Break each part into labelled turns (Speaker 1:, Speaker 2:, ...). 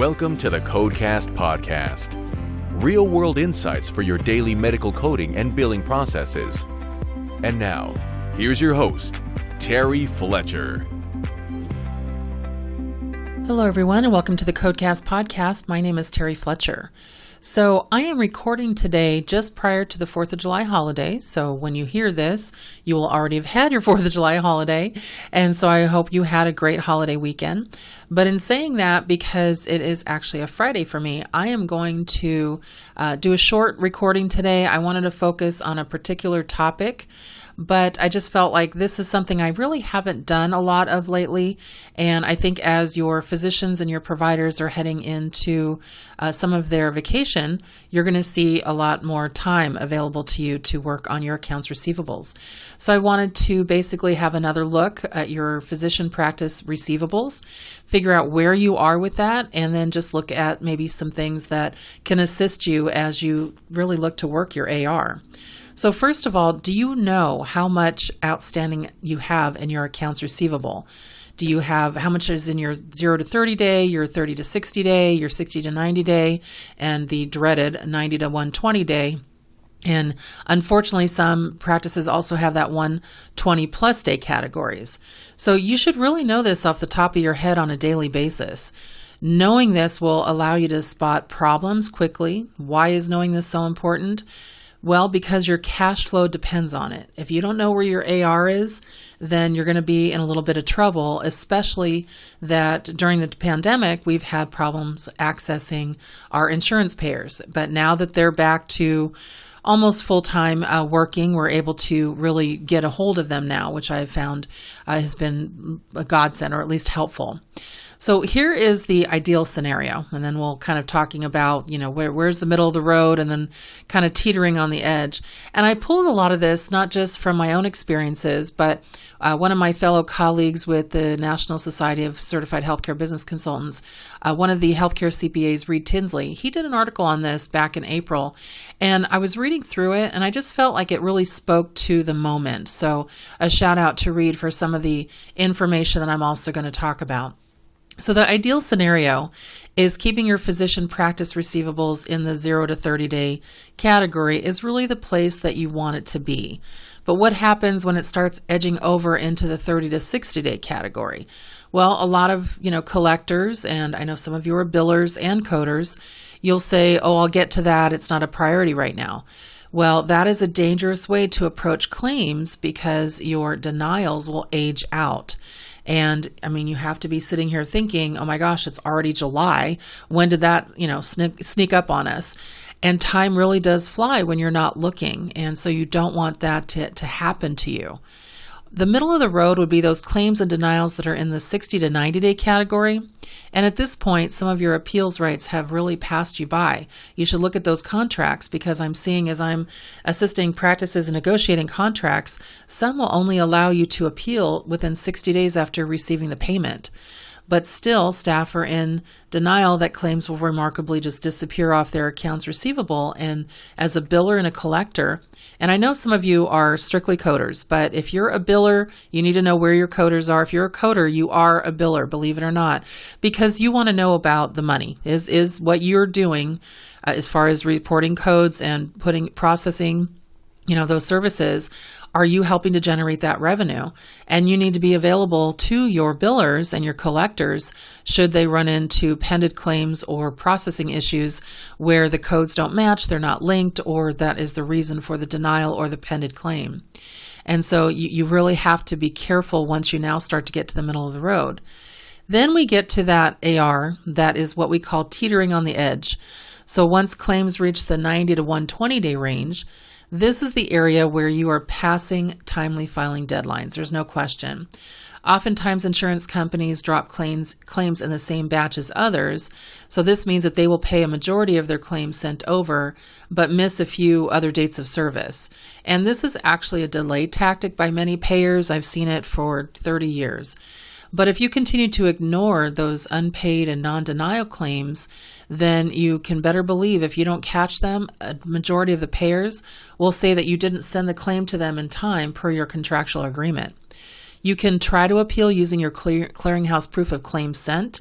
Speaker 1: Welcome to the Codecast podcast. Real-world insights for your daily medical coding and billing processes. And now, here's your host, Terry Fletcher.
Speaker 2: Hello, everyone, and welcome to the Codecast podcast. My name is Terry Fletcher. So I am recording today just prior to the 4th of July holiday. So when you hear this, you will already have had your 4th of July holiday. And so I hope you had a great holiday weekend. But in saying that, because it is actually a Friday for me, I am going to do a short recording today. I wanted to focus on a particular topic, but I just felt like this is something I really haven't done a lot of lately. And I think as your physicians and your providers are heading into some of their vacation, you're going to see a lot more time available to you to work on your accounts receivables. So I wanted to basically have another look at your physician practice receivables, figure out where you are with that, and then just look at maybe some things that can assist you as you really look to work your AR. So first of all, do you know how much outstanding you have in your accounts receivable? Do you have how much is in your 0 to 30 day, your 30 to 60 day, your 60 to 90 day, and the dreaded 90 to 120 day? And unfortunately, some practices also have that 120 plus day categories. So you should really know this off the top of your head on a daily basis. Knowing this will allow you to spot problems quickly. Why is knowing this so important? Well, because your cash flow depends on it. If you don't know where your AR is, then you're going to be in a little bit of trouble, especially that during the pandemic, we've had problems accessing our insurance payers. But now that they're back to almost full-time working, we're able to really get a hold of them now, which I've found has been a godsend, or at least helpful. So here is the ideal scenario, and then we'll kind of talking about, where's the middle of the road, and then kind of teetering on the edge. And I pulled a lot of this, not just from my own experiences, but one of my fellow colleagues with the National Society of Certified Healthcare Business Consultants, one of the healthcare CPAs, Reed Tinsley, he did an article on this back in April, and I was reading through it, and I just felt like it really spoke to the moment. So a shout out to Reed for some of the information that I'm also going to talk about. So the ideal scenario is keeping your physician practice receivables in the 0 to 30 day category is really the place that you want it to be. But what happens when it starts edging over into the 30 to 60 day category? Well, a lot of, collectors, and I know some of you are billers and coders, you'll say, oh, I'll get to that. It's not a priority right now. Well, that is a dangerous way to approach claims because your denials will age out. And you have to be sitting here thinking, oh my gosh, it's already July. When did that, sneak up on us? And time really does fly when you're not looking. And so you don't want that to happen to you. The middle of the road would be those claims and denials that are in the 60 to 90 day category. And at this point, some of your appeals rights have really passed you by. You should look at those contracts because I'm seeing as I'm assisting practices in negotiating contracts, some will only allow you to appeal within 60 days after receiving the payment. But still, staff are in denial that claims will remarkably just disappear off their accounts receivable. And as a biller and a collector, and I know some of you are strictly coders, but if you're a biller, you need to know where your coders are. If you're a coder, you are a biller, believe it or not, because you want to know about the money. Is what you're doing as far as reporting codes and processing those services, are you helping to generate that revenue? And you need to be available to your billers and your collectors should they run into pending claims or processing issues where the codes don't match, they're not linked, or that is the reason for the denial or the pending claim. And so you really have to be careful once you now start to get to the middle of the road. Then we get to that AR, that is what we call teetering on the edge. So once claims reach the 90 to 120 day range, this is the area where you are passing timely filing deadlines. There's no question. Oftentimes, insurance companies drop claims in the same batch as others. So this means that they will pay a majority of their claims sent over, but miss a few other dates of service. And this is actually a delay tactic by many payers. I've seen it for 30 years. But if you continue to ignore those unpaid and non-denial claims, then you can better believe if you don't catch them, a majority of the payers will say that you didn't send the claim to them in time per your contractual agreement. You can try to appeal using your clearinghouse proof of claim sent,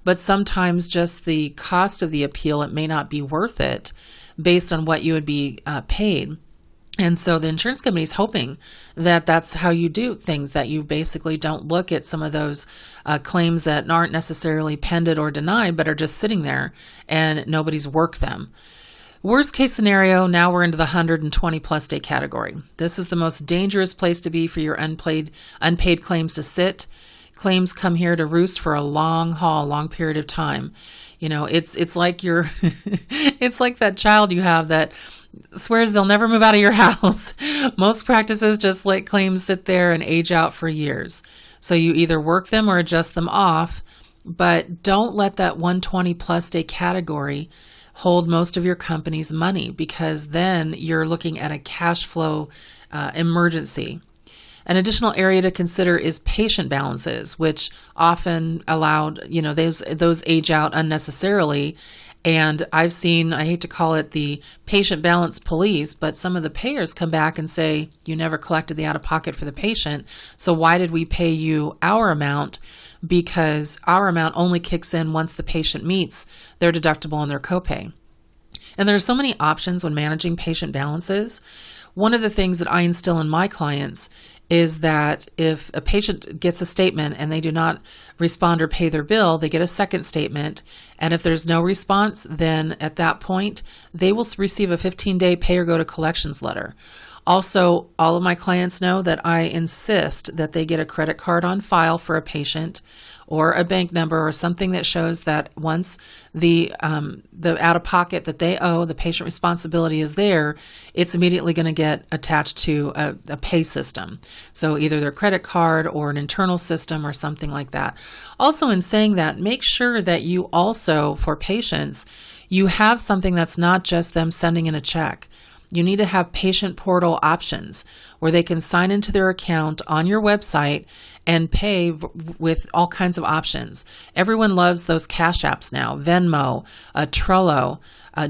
Speaker 2: but sometimes just the cost of the appeal, it may not be worth it based on what you would be paid. And so the insurance company is hoping that that's how you do things, that you basically don't look at some of those claims that aren't necessarily pended or denied, but are just sitting there and nobody's worked them. Worst case scenario, now we're into the 120 plus day category. This is the most dangerous place to be for your unpaid claims to sit. Claims come here to roost for a long period of time. You know, it's like you're, it's like that child you have that swears they'll never move out of your house. Most practices just let claims sit there and age out for years. So you either work them or adjust them off, but don't let that 120 plus day category hold most of your company's money, because then you're looking at a cash flow emergency. An additional area to consider is patient balances, which often those age out unnecessarily. And I've seen, I hate to call it the patient balance police, but some of the payers come back and say, you never collected the out-of-pocket for the patient, so why did we pay you our amount? Because our amount only kicks in once the patient meets their deductible and their copay. And there are so many options when managing patient balances. One of the things that I instill in my clients is that if a patient gets a statement and they do not respond or pay their bill, they get a second statement. And if there's no response, then at that point, they will receive a 15-day pay or go to collections letter. Also, all of my clients know that I insist that they get a credit card on file for a patient, or a bank number, or something that shows that once the out-of-pocket that they owe, the patient responsibility is there, it's immediately going to get attached to a pay system. So either their credit card or an internal system or something like that. Also, in saying that, make sure that you also, for patients, you have something that's not just them sending in a check. You need to have patient portal options where they can sign into their account on your website and pay with all kinds of options. Everyone loves those cash apps now, Venmo, Trello,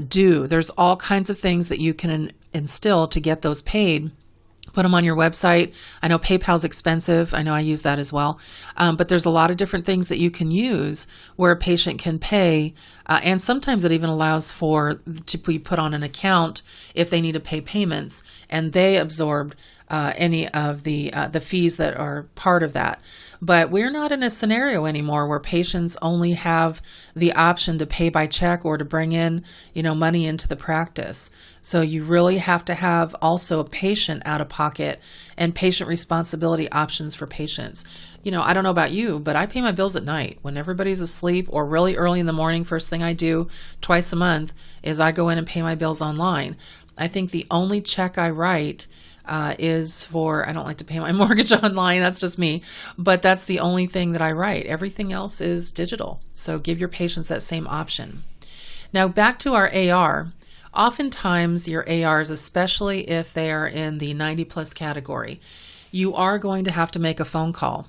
Speaker 2: Do. There's all kinds of things that you can instill to get those paid. Put them on your website. I know PayPal's expensive. I know I use that as well. But there's a lot of different things that you can use where a patient can pay. And sometimes it even allows to be put on an account if they need to pay payments, and they absorb any of the fees that are part of that. But we're not in a scenario anymore where patients only have the option to pay by check or to bring in, money into the practice. So you really have to have also a patient out of pocket and patient responsibility options for patients. I don't know about you, but I pay my bills at night when everybody's asleep, or really early in the morning. First thing I do twice a month is I go in and pay my bills online. I think the only check I write is for, I don't like to pay my mortgage online, that's just me, but that's the only thing that I write. Everything else is digital. So give your patients that same option. Now back to our AR. Oftentimes your ARs, especially if they are in the 90 plus category, you are going to have to make a phone call.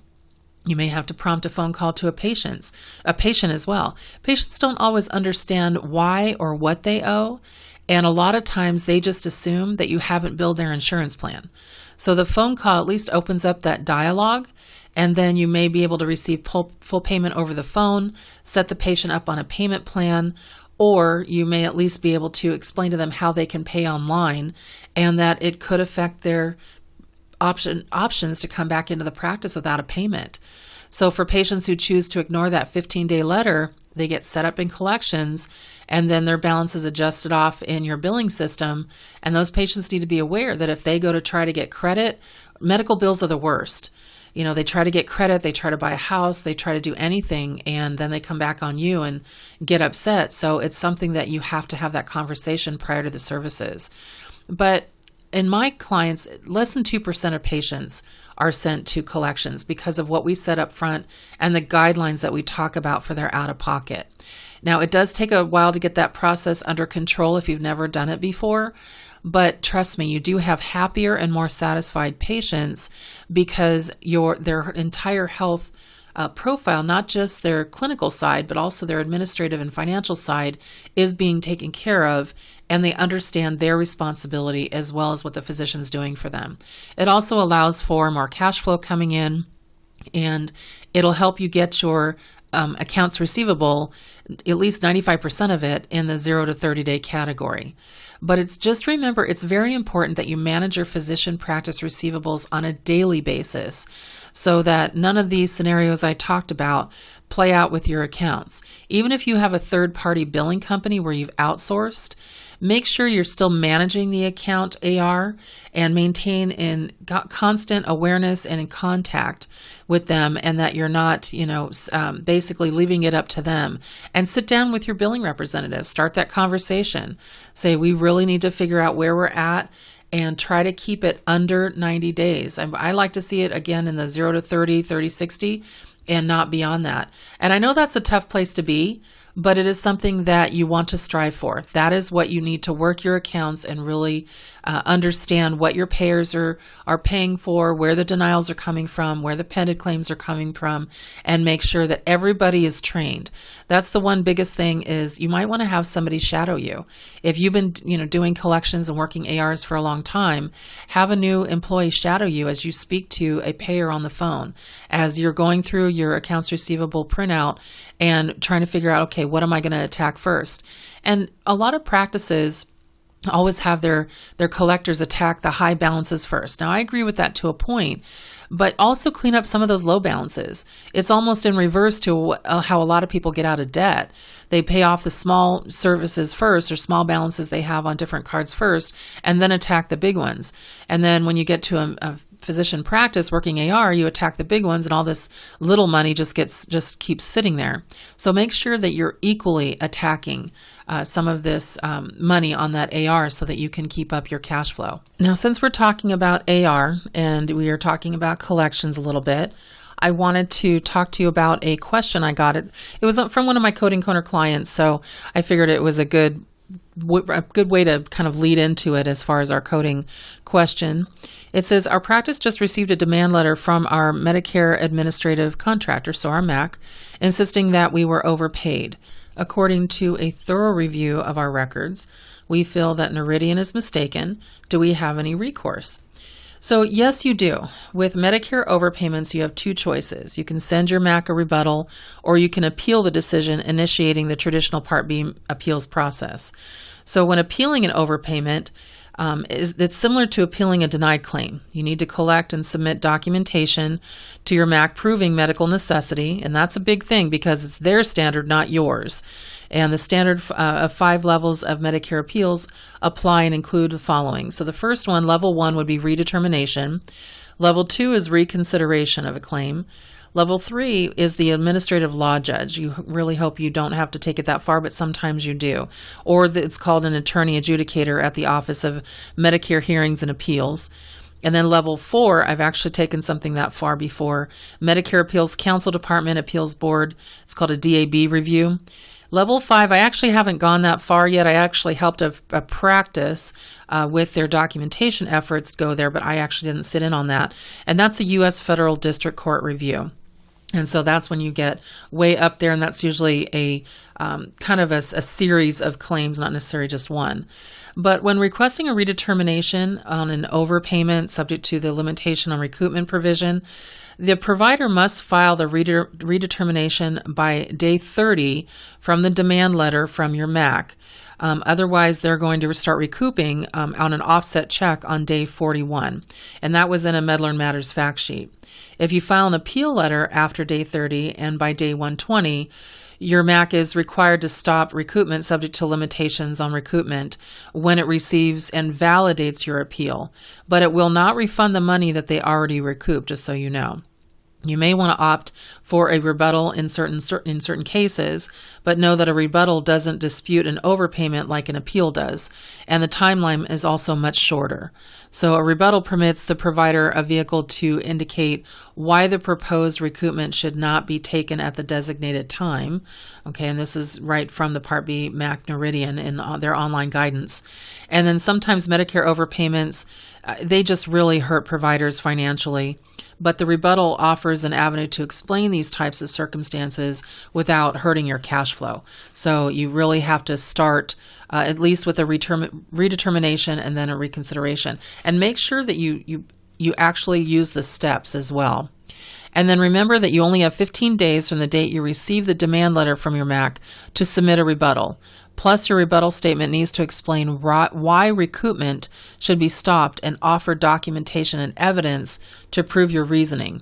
Speaker 2: You may have to prompt a phone call to a patient as well. Patients don't always understand why or what they owe. And a lot of times they just assume that you haven't billed their insurance plan. So the phone call at least opens up that dialogue, and then you may be able to receive full payment over the phone, set the patient up on a payment plan, or you may at least be able to explain to them how they can pay online and that it could affect their options to come back into the practice without a payment. So for patients who choose to ignore that 15-day letter, they get set up in collections, and then their balance is adjusted off in your billing system. And those patients need to be aware that if they go to try to get credit, medical bills are the worst. They try to get credit, they try to buy a house, they try to do anything, and then they come back on you and get upset. So it's something that you have to have that conversation prior to the services. But in my clients, less than 2% of patients are sent to collections because of what we set up front and the guidelines that we talk about for their out-of-pocket. Now, it does take a while to get that process under control if you've never done it before, but trust me, you do have happier and more satisfied patients because their entire health profile, not just their clinical side, but also their administrative and financial side, is being taken care of, and they understand their responsibility as well as what the physician's doing for them. It also allows for more cash flow coming in. And it'll help you get your accounts receivable, at least 95% of it, in the 0 to 30 day category. But remember, it's very important that you manage your physician practice receivables on a daily basis so that none of these scenarios I talked about play out with your accounts. Even if you have a third-party billing company where you've outsourced, make sure you're still managing the account AR and maintain in constant awareness and in contact with them, and that you're not, basically leaving it up to them. And sit down with your billing representative. Start that conversation. Say, we really need to figure out where we're at and try to keep it under 90 days. I like to see it again in the 0 to 30, 30, 60, and not beyond that. And I know that's a tough place to be, but it is something that you want to strive for. That is what you need to work your accounts and really understand what your payers are paying for, where the denials are coming from, where the pending claims are coming from, and make sure that everybody is trained. That's the one biggest thing, is you might want to have somebody shadow you. If you've been doing collections and working ARs for a long time, have a new employee shadow you as you speak to a payer on the phone, as you're going through your accounts receivable printout and trying to figure out, okay, what am I going to attack first? And a lot of practices always have their collectors attack the high balances first. Now, I agree with that to a point, but also clean up some of those low balances. It's almost in reverse to how a lot of people get out of debt. They pay off the small services first, or small balances they have on different cards first, and then attack the big ones. And then when you get to a physician practice working AR, you attack the big ones, and all this little money just keeps sitting there. So make sure that you're equally attacking some of this money on that AR so that you can keep up your cash flow. Now, since we're talking about AR and we are talking about collections a little bit, I wanted to talk to you about a question I got. It was from one of my Coding Corner clients, so I figured it was a good way to kind of lead into it as far as our coding question. It says, our practice just received a demand letter from our Medicare administrative contractor, so our MAC, insisting that we were overpaid. According to a thorough review of our records, we feel that Noridian is mistaken. Do we have any recourse? So yes, you do. With Medicare overpayments, you have two choices. You can send your MAC a rebuttal, or you can appeal the decision, initiating the traditional Part B appeals process. So when appealing an overpayment, it's similar to appealing a denied claim. You need to collect and submit documentation to your MAC proving medical necessity, and that's a big thing because it's their standard, not yours. And the standard of 5 levels of Medicare appeals apply and include the following. So the first one, level 1, would be redetermination. Level 2 is reconsideration of a claim. Level 3 is the administrative law judge. You really hope you don't have to take it that far, but sometimes you do. Or it's called an attorney adjudicator at the Office of Medicare Hearings and Appeals. And then level 4, I've actually taken something that far before. Medicare Appeals Council Department Appeals Board. It's called a DAB review. Level 5, I actually haven't gone that far yet. I actually helped a practice with their documentation efforts go there, but I actually didn't sit in on that. And that's a U.S. Federal District Court review. And so that's when you get way up there, and that's usually a kind of a series of claims, not necessarily just one. But when requesting a redetermination on an overpayment subject to the limitation on recoupment provision, the provider must file the redetermination by day 30 from the demand letter from your MAC. Otherwise, they're going to start recouping on an offset check on day 41. And that was in a Medlar and Matters fact sheet. If you file an appeal letter after day 30 and by day 120, your MAC is required to stop recoupment subject to limitations on recoupment when it receives and validates your appeal. But it will not refund the money that they already recouped, just so you know. You may want to opt for a rebuttal in certain cases, but know that a rebuttal doesn't dispute an overpayment like an appeal does, and the timeline is also much shorter. So a rebuttal permits the provider a vehicle to indicate why the proposed recoupment should not be taken at the designated time. Okay, and this is right from the Part B MAC Noridian in their online guidance. And then sometimes Medicare overpayments, they just really hurt providers financially. But the rebuttal offers an avenue to explain these types of circumstances without hurting your cash flow. So you really have to start at least with a redetermination and then a reconsideration. And make sure that you actually use the steps as well. And then remember that you only have 15 days from the date you receive the demand letter from your MAC to submit a rebuttal. Plus, your rebuttal statement needs to explain why recoupment should be stopped and offer documentation and evidence to prove your reasoning.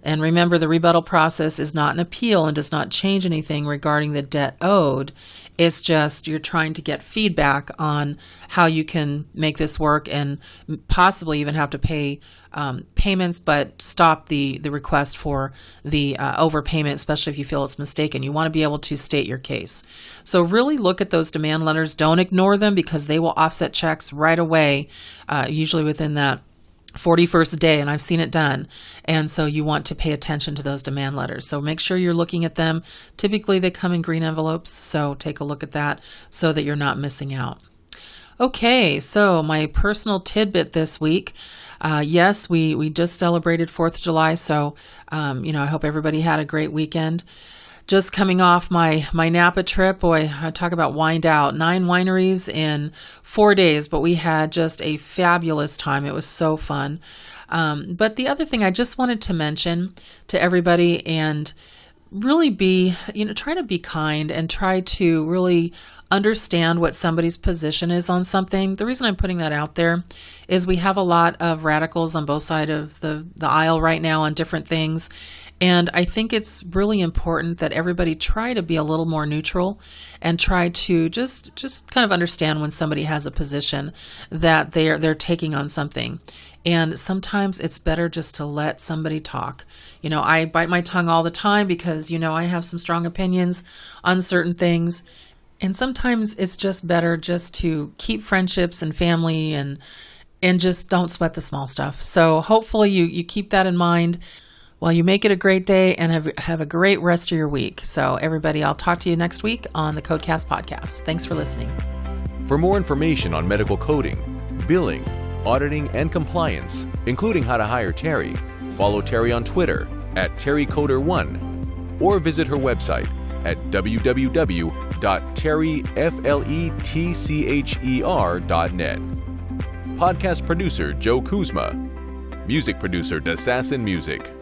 Speaker 2: And remember, the rebuttal process is not an appeal and does not change anything regarding the debt owed. It's just you're trying to get feedback on how you can make this work and possibly even have to pay payments, but stop the request for the overpayment, especially if you feel it's mistaken. You want to be able to state your case. So really look at those demand letters. Don't ignore them because they will offset checks right away, usually within that 41st day, and I've seen it done. And so you want to pay attention to those demand letters. So make sure you're looking at them. Typically they come in green envelopes, so take a look at that so that you're not missing out. Okay, so my personal tidbit this week. Yes, we just celebrated 4th of July, so I hope everybody had a great weekend. Just coming off my Napa trip, boy, I talk about wined out. 9 wineries in 4 days, but we had just a fabulous time. It was so fun. But the other thing I just wanted to mention to everybody and really try to be kind and try to really understand what somebody's position is on something. The reason I'm putting that out there is we have a lot of radicals on both sides of the aisle right now on different things. And I think it's really important that everybody try to be a little more neutral and try to just kind of understand when somebody has a position that they're taking on something. And sometimes it's better just to let somebody talk. I bite my tongue all the time because, I have some strong opinions on certain things. And sometimes it's just better just to keep friendships and family and just don't sweat the small stuff. So hopefully you keep that in mind. Well, you make it a great day and have a great rest of your week. So everybody, I'll talk to you next week on the Codecast podcast. Thanks for listening.
Speaker 1: For more information on medical coding, billing, auditing, and compliance, including how to hire Terry, follow Terry on Twitter @TerryCoder1 or visit her website at www.terryfletcher.net. Podcast producer Joe Kuzma. Music producer Dassassin Music.